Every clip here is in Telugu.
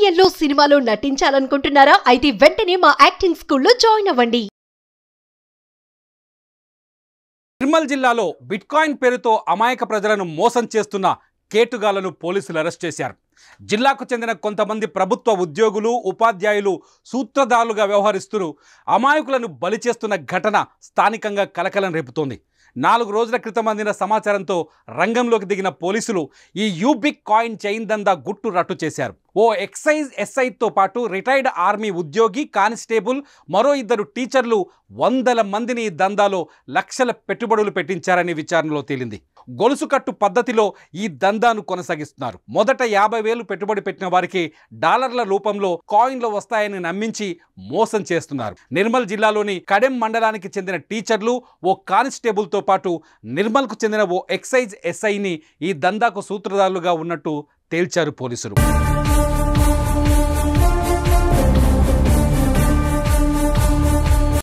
సీరియల్లో సినిమాలో నటించాలనుకుంటున్నారా? అయితే వెంటనే మా యాక్టింగ్ స్కూల్లో జాయిన్ అవ్వండి. నిర్మల్ జిల్లాలో బిట్కాయిన్ పేరుతో అమాయక ప్రజలను మోసం చేస్తున్న కేటుగాళ్లను పోలీసులు అరెస్ట్ చేశారు. జిల్లాకు చెందిన కొంతమంది ప్రభుత్వ ఉద్యోగులు, ఉపాధ్యాయులు సూత్రధారులుగా వ్యవహరిస్తూ అమాయకులను బలి చేస్తున్న ఘటన స్థానికంగా కలకలం రేపుతోంది. 4 రోజుల క్రితం అందిన సమాచారంతో రంగంలోకి దిగిన పోలీసులు ఈ యూబిక్ కాయిన్ చైన్ దందా గుట్టు రట్టు చేశారు. ఓ ఎక్సైజ్ ఎస్ఐతో పాటు రిటైర్డ్ ఆర్మీ ఉద్యోగి, కానిస్టేబుల్, మరో 2 టీచర్లు 100 మందిని ఈ దందాలో లక్షల పెట్టుబడులు పెట్టించారని విచారణలో తేలింది. గొలుసు కట్టు పద్ధతిలో ఈ దందాను కొనసాగిస్తున్నారు. మొదట 50,000 పెట్టుబడి పెట్టిన వారికి డాలర్ల రూపంలో కాయిన్లు వస్తాయని నమ్మించి మోసం చేస్తున్నారు. నిర్మల్ జిల్లాలోని కడెం మండలానికి చెందిన టీచర్లు, ఓ కానిస్టేబుల్తో పాటు నిర్మల్కు చెందిన ఓ ఎక్సైజ్ ఎస్ఐని ఈ దందాకు సూత్రధారులుగా ఉన్నట్టు తేల్చారు పోలీసులు.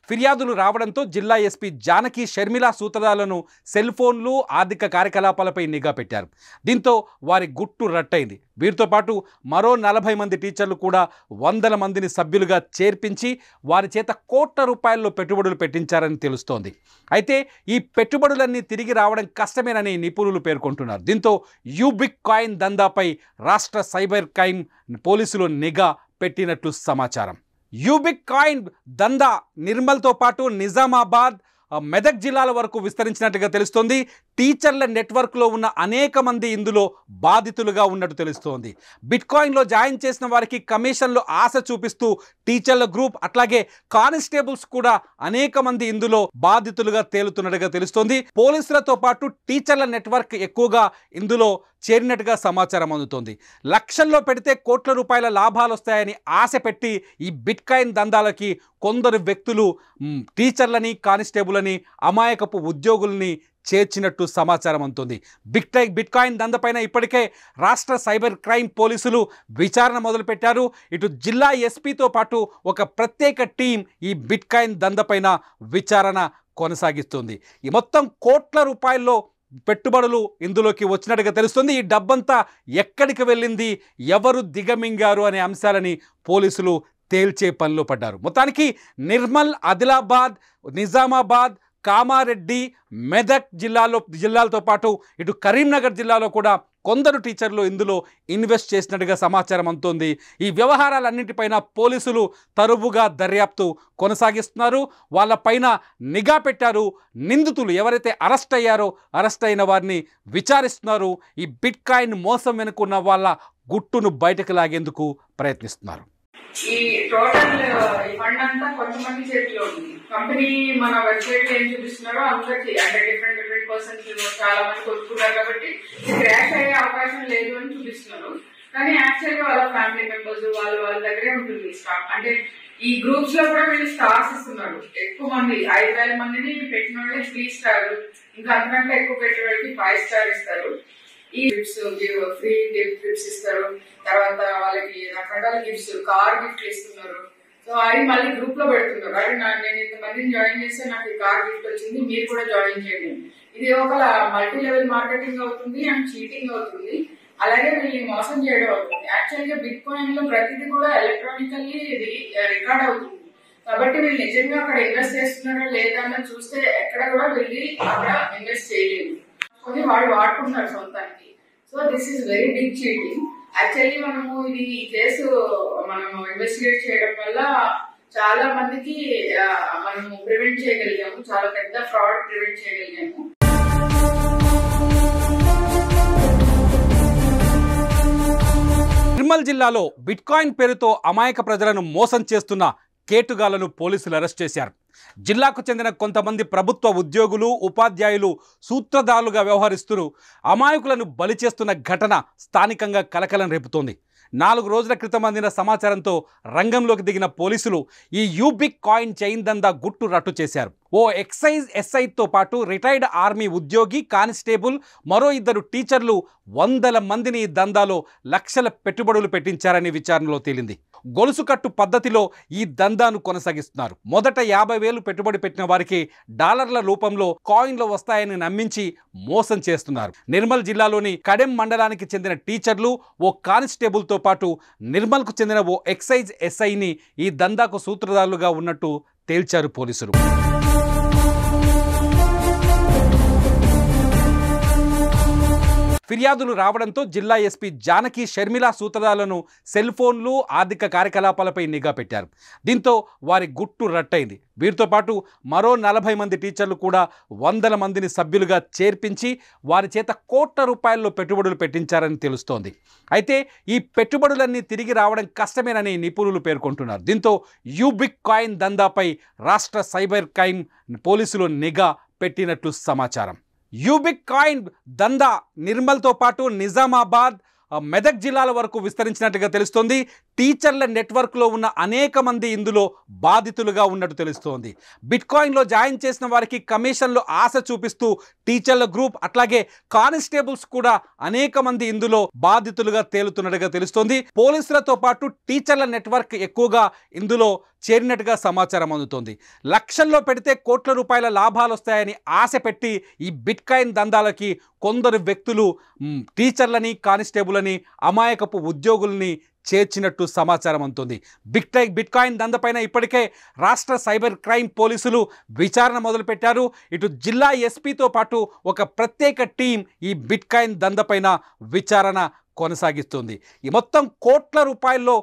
ఫిర్యాదులు రావడంతో జిల్లా ఎస్పీ జానకి షర్మిల సూత్రధారులను సెల్ ఫోన్లు, ఆర్థిక కార్యకలాపాలపై నిఘా పెట్టారు. దీంతో వారి గుట్టు రట్టయింది. వీరితో పాటు మరో 40 మంది టీచర్లు కూడా 100 మందిని సభ్యులుగా చేర్పించి వారి చేత కోట్ల రూపాయల్లో పెట్టుబడులు పెట్టించారని తెలుస్తోంది. అయితే ఈ పెట్టుబడులన్నీ తిరిగి రావడం కష్టమేనని నిపుణులు పేర్కొంటున్నారు. దీంతో యూబిక్ కాయిన్ దందాపై రాష్ట్ర సైబర్ క్రైమ్ పోలీసులు నిఘా పెట్టినట్లు సమాచారం. యూబిక్ కాయిన్ దందా నిర్మల్తో పాటు నిజామాబాద్, మెదక్ జిల్లాల వరకు విస్తరించినట్టుగా తెలుస్తోంది. టీచర్ల నెట్వర్క్లో ఉన్న అనేక మంది ఇందులో బాధితులుగా ఉన్నట్టు తెలుస్తోంది. బిట్కాయిన్లో జాయిన్ చేసిన వారికి కమిషన్లు ఆశ చూపిస్తూ టీచర్ల గ్రూప్, అట్లాగే కానిస్టేబుల్స్ కూడా అనేక మంది ఇందులో బాధితులుగా తేలుతున్నట్టుగా తెలుస్తోంది. పోలీసులతో పాటు టీచర్ల నెట్వర్క్ ఎక్కువగా ఇందులో చేరినట్టుగా సమాచారం అందుతోంది. లక్షల్లో పెడితే కోట్ల రూపాయల లాభాలు వస్తాయని ఆశ పెట్టి ఈ బిట్కాయిన్ దందాలకి కొందరు వ్యక్తులు టీచర్లని, కానిస్టేబుల్ని, అమాయకపు ఉద్యోగుల్ని చేర్చినట్టు సమాచారం అందుతుంది. బిట్కాయిన్ దందపైన ఇప్పటికే రాష్ట్ర సైబర్ క్రైమ్ పోలీసులు విచారణ మొదలుపెట్టారు. ఇటు జిల్లా ఎస్పీతో పాటు ఒక ప్రత్యేక టీం ఈ బిట్కాయిన్ దందపైన విచారణ కొనసాగిస్తుంది. ఈ మొత్తం కోట్ల రూపాయల్లో పెట్టుబడులు ఇందులోకి వచ్చినట్టుగా తెలుస్తుంది. ఈ డబ్బంతా ఎక్కడికి వెళ్ళింది, ఎవరు దిగమింగారు అనే అంశాలని పోలీసులు తేల్చే పనిలో పడ్డారు. మొత్తానికి నిర్మల్, ఆదిలాబాద్, నిజామాబాద్, కామారెడ్డి, మెదక్ జిల్లాలతో పాటు ఇటు కరీంనగర్ జిల్లాలో కూడా కొందరు టీచర్లు ఇందులో ఇన్వెస్ట్ చేసినట్టుగా సమాచారం అందుతోంది. ఈ వ్యవహారాలన్నింటిపైన పోలీసులు తరువుగా దర్యాప్తు కొనసాగిస్తున్నారు. వాళ్ళపైన నిఘా పెట్టారు. నిందితులు ఎవరైతే అరెస్ట్ అయ్యారో అరెస్ట్ అయిన వారిని విచారిస్తున్నారు. ఈ బిట్కాయిన్ మోసం వెనుకున్న వాళ్ళ గుట్టును బయటకు లాగేందుకు ప్రయత్నిస్తున్నారు. ఈ టోటల్ ఈ ఫండ్ అంతా కొంతమంది చేతిలో ఉంది. కంపెనీ మన వెబ్సైట్ లో ఏం చూపిస్తున్నారో అందరికి, అంటే డిఫరెంట్ పర్సన్స్ చాలా మంది కొనుక్కున్నారు కాబట్టి క్రాష్ అయ్యే అవకాశం లేదు అని చూపిస్తున్నారు. కానీ యాక్చువల్ గా వాళ్ళ ఫ్యామిలీ మెంబర్స్ వాళ్ళ దగ్గరే ఉంటుంది స్టాక్. అంటే ఈ గ్రూప్స్ లో కూడా వీళ్ళు స్టార్స్ ఇస్తున్నారు. ఎక్కువ మంది 5,000 మందిని పెట్టిన వాళ్ళకి 3 స్టార్, ఇంకా అంతకంటే ఎక్కువ పెట్టిన వాళ్ళకి 5 స్టార్ ఇస్తారు. ఈ గిఫ్ట్స్, ఫ్రీ గిఫ్ట్స్ ఇస్తారు. తర్వాత వాళ్ళకి రకరకాల గిఫ్ట్స్, కార్ గిఫ్ట్లు ఇస్తున్నారు. సో అవి మళ్ళీ గ్రూప్ లో పెడుతున్నారు. అదే నేను ఇంతమందిని జాయిన్ చేస్తే నాకు ఈ కార్ గిఫ్ట్ వచ్చింది, మీరు కూడా జాయిన్ చేయండి. ఇది ఒక మల్టీ లెవెల్ మార్కెటింగ్ అవుతుంది అండ్ చీటింగ్ అవుతుంది. అలాగే వీళ్ళని మోసం చేయడం అవుతుంది. యాక్చువల్ గా బిట్ కాయిన్ లో ప్రతిదీ కూడా ఎలక్ట్రానికల్లీ ఇది రికార్డ్ అవుతుంది. కాబట్టి వీళ్ళు నిజంగా అక్కడ ఇన్వెస్ట్ చేస్తున్నారో లేదా అన్నది చూస్తే ఎక్కడ కూడా వెళ్ళి అక్కడ ఇన్వెస్ట్ చేయలేదు. వాళ్ళు వాడుకుంటున్నారు సొంతానికి. So this is very big cheating. Actually మనము ఇది ఈ కేసు మనము ఇన్వెస్టిగేట్ చేయడం వల్ల చాలా మందికి మనము ప్రివెంట్ చేయగలిగాము. చాలా పెద్ద ఫ్రాడ్ ప్రివెంట్ చేయగలిగాము. నిర్మల్ జిల్లాలో బిట్కాయిన్ పేరుతో అమాయక ప్రజలను మోసం చేస్తున్న కేటుగాళ్లను పోలీసులు అరెస్ట్ చేశారు. జిల్లాకు చెందిన కొంతమంది ప్రభుత్వ ఉద్యోగులు, ఉపాధ్యాయులు సూత్రధారులుగా వ్యవహరిస్తూ అమాయకులను బలి చేస్తున్న ఘటన స్థానికంగా కలకలం రేపుతోంది. 4 రోజుల క్రితం అందిన సమాచారంతో రంగంలోకి దిగిన పోలీసులు ఈ యూబిక్ కాయిన్ చైన్ దందా గుట్టు రట్టు చేశారు. ఓ ఎక్సైజ్ ఎస్ఐతో పాటు రిటైర్డ్ ఆర్మీ ఉద్యోగి, కానిస్టేబుల్, మరో 2 టీచర్లు 100 మందిని ఈ దందాలో లక్షల పెట్టుబడులు పెట్టించారని విచారణలో తేలింది. గొలుసు కట్టు పద్ధతిలో ఈ దందాను కొనసాగిస్తున్నారు. మొదట 50,000 పెట్టుబడి పెట్టిన వారికి డాలర్ల రూపంలో కాయిన్లు వస్తాయని నమ్మించి మోసం చేస్తున్నారు. నిర్మల్ జిల్లాలోని కడెం మండలానికి చెందిన టీచర్లు, ఓ కానిస్టేబుల్తో పాటు నిర్మల్కు చెందిన ఓ ఎక్సైజ్ ఎస్ఐని ఈ దందాకు సూత్రధారులుగా ఉన్నట్టు తేల్చారు పోలీసులు. ఫిర్యాదులు రావడంతో జిల్లా ఎస్పీ జానకి షర్మిల సూత్రధారులను సెల్ ఫోన్లు, ఆర్థిక కార్యకలాపాలపై నిఘా పెట్టారు. దీంతో వారి గుట్టు రట్టయింది. వీరితో పాటు మరో 40 మంది టీచర్లు కూడా 100 మందిని సభ్యులుగా చేర్పించి వారి చేత కోట్ల రూపాయల్లో పెట్టుబడులు పెట్టించారని తెలుస్తోంది. అయితే ఈ పెట్టుబడులన్నీ తిరిగి రావడం కష్టమేనని నిపుణులు పేర్కొంటున్నారు. దీంతో యూబిక్ కాయిన్ దందాపై రాష్ట్ర సైబర్ క్రైమ్ పోలీసులు నిఘా పెట్టినట్లు సమాచారం. యూబిక్ కాయిన్ దందా నిర్మల్తో పాటు నిజామాబాద్, మెదక్ జిల్లాల వరకు విస్తరించినట్టుగా తెలుస్తోంది. టీచర్ల నెట్వర్క్లో ఉన్న అనేక మంది ఇందులో బాధితులుగా ఉన్నట్టు తెలుస్తోంది. బిట్కాయిన్లో జాయిన్ చేసిన వారికి కమిషన్లు ఆశ చూపిస్తూ టీచర్ల గ్రూప్, అట్లాగే కానిస్టేబుల్స్ కూడా అనేక మంది ఇందులో బాధితులుగా తేలుతున్నట్టుగా తెలుస్తోంది. పోలీసులతో పాటు టీచర్ల నెట్వర్క్ ఎక్కువగా ఇందులో చేరినట్టుగా సమాచారం అందుతోంది. లక్షల్లో పెడితే కోట్ల రూపాయల లాభాలు వస్తాయని ఆశ పెట్టి ఈ బిట్కాయిన్ దందాలకి కొందరు వ్యక్తులు టీచర్లని, కానిస్టేబుల్ని, అమాయకపు ఉద్యోగుల్ని చేర్చినట్టు సమాచారం అందుతుంది. బిట్కాయిన్ దందపైన ఇప్పటికే రాష్ట్ర సైబర్ క్రైమ్ పోలీసులు విచారణ మొదలుపెట్టారు. ఇటు జిల్లా ఎస్పీతో పాటు ఒక ప్రత్యేక టీం ఈ బిట్కాయిన్ దందపైన విచారణ కొనసాగిస్తుంది. ఈ మొత్తం కోట్ల రూపాయల్లో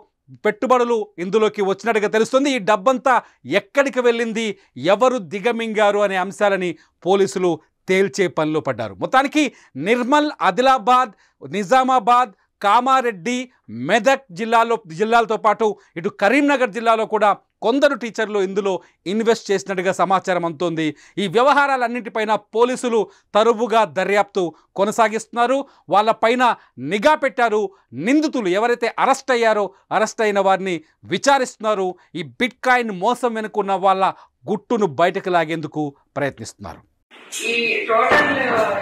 పెట్టుబడులు ఇందులోకి వచ్చినట్టుగా తెలుస్తుంది. ఈ డబ్బంతా ఎక్కడికి వెళ్ళింది, ఎవరు దిగమింగారు అనే అంశాలని పోలీసులు తేల్చే పనిలో పడ్డారు. మొత్తానికి నిర్మల్, ఆదిలాబాద్, నిజామాబాద్, కామారెడ్డి, మెదక్ జిల్లాలతో పాటు ఇటు కరీంనగర్ జిల్లాలో కూడా కొందరు టీచర్లు ఇందులో ఇన్వెస్ట్ చేసినట్టుగా సమాచారం అందుతోంది. ఈ వ్యవహారాలన్నింటిపైన పోలీసులు తరువుగా దర్యాప్తు కొనసాగిస్తున్నారు. వాళ్ళపైన నిఘా పెట్టారు. నిందితులు ఎవరైతే అరెస్ట్ అయ్యారో అరెస్ట్ అయిన వారిని విచారిస్తున్నారు. ఈ బిట్కాయిన్ మోసం వెనుకున్న వాళ్ళ గుట్టును బయటకు లాగేందుకు ప్రయత్నిస్తున్నారు. ఈ టోటల్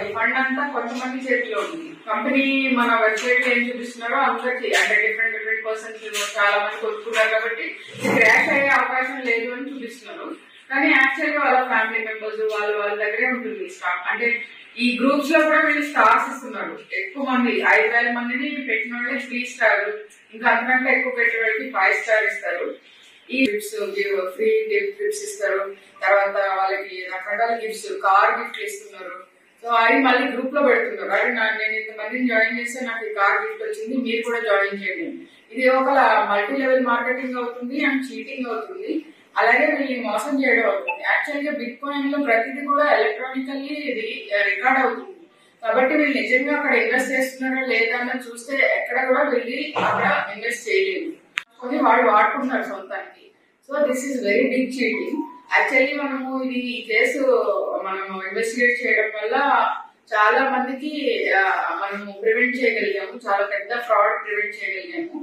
ఈ ఫండ్ అంతా కొంతమంది చేతిలో ఉంది. కంపెనీ మన వెబ్సైట్ లో ఏం చూపిస్తున్నారో అందరికి, అంటే డిఫరెంట్ పర్సన్స్ చాలా మంది కొనుక్కున్నారు కాబట్టి క్రాష్ అయ్యే అవకాశం లేదు అని చూపిస్తున్నారు. కానీ యాక్చువల్ గా వాళ్ళ ఫ్యామిలీ మెంబర్స్ వాళ్ళ దగ్గరే ఉంటుంది స్టాక్. అంటే ఈ గ్రూప్స్ లో కూడా వీళ్ళు స్టార్స్ ఇస్తున్నారు. ఎక్కువ మంది 5,000 మందిని పెట్టిన వాళ్ళకి 3 స్టార్, ఇంకా అంతకంటే ఎక్కువ పెట్టిన వాళ్ళకి 5 స్టార్ ఇస్తారు. ఈ గిఫ్ట్స్, ఫ్రీ గిఫ్ట్స్ ఇస్తారు. తర్వాత వాళ్ళకి రకరకాల గిఫ్ట్స్, కార్ గిఫ్ట్లు ఇస్తున్నారు. సో అవి మళ్ళీ గ్రూప్ లో పెడుతున్నారు. అదే నేను ఇంతమందిని జాయిన్ చేస్తే నాకు ఈ కార్ గిఫ్ట్ వచ్చింది, మీరు కూడా జాయిన్ చేయండి. ఇది ఒక మల్టీ లెవెల్ మార్కెటింగ్ అవుతుంది అండ్ చీటింగ్ అవుతుంది. అలాగే వీళ్ళని మోసం చేయడం అవుతుంది. యాక్చువల్ గా బిట్ కాయిన్ లో ప్రతిదీ కూడా ఎలక్ట్రానికల్లీ ఇది రికార్డ్ అవుతుంది. కాబట్టి వీళ్ళు నిజంగా అక్కడ ఇన్వెస్ట్ చేస్తున్నారో లేదా అని చూస్తే ఎక్కడ కూడా వెళ్ళి అక్కడ ఇన్వెస్ట్ చేయలేదు. కొన్ని వాళ్ళు వాడుకుంటున్నారు సొంతానికి. So this is very big cheating. Actually మనము ఇది ఈ కేసు మనము ఇన్వెస్టిగేట్ చేయడం వల్ల చాలా మందికి మనము ప్రివెంట్ చేయగలిగాము. చాలా పెద్ద ఫ్రాడ్ ప్రివెంట్ చేయగలిగాము.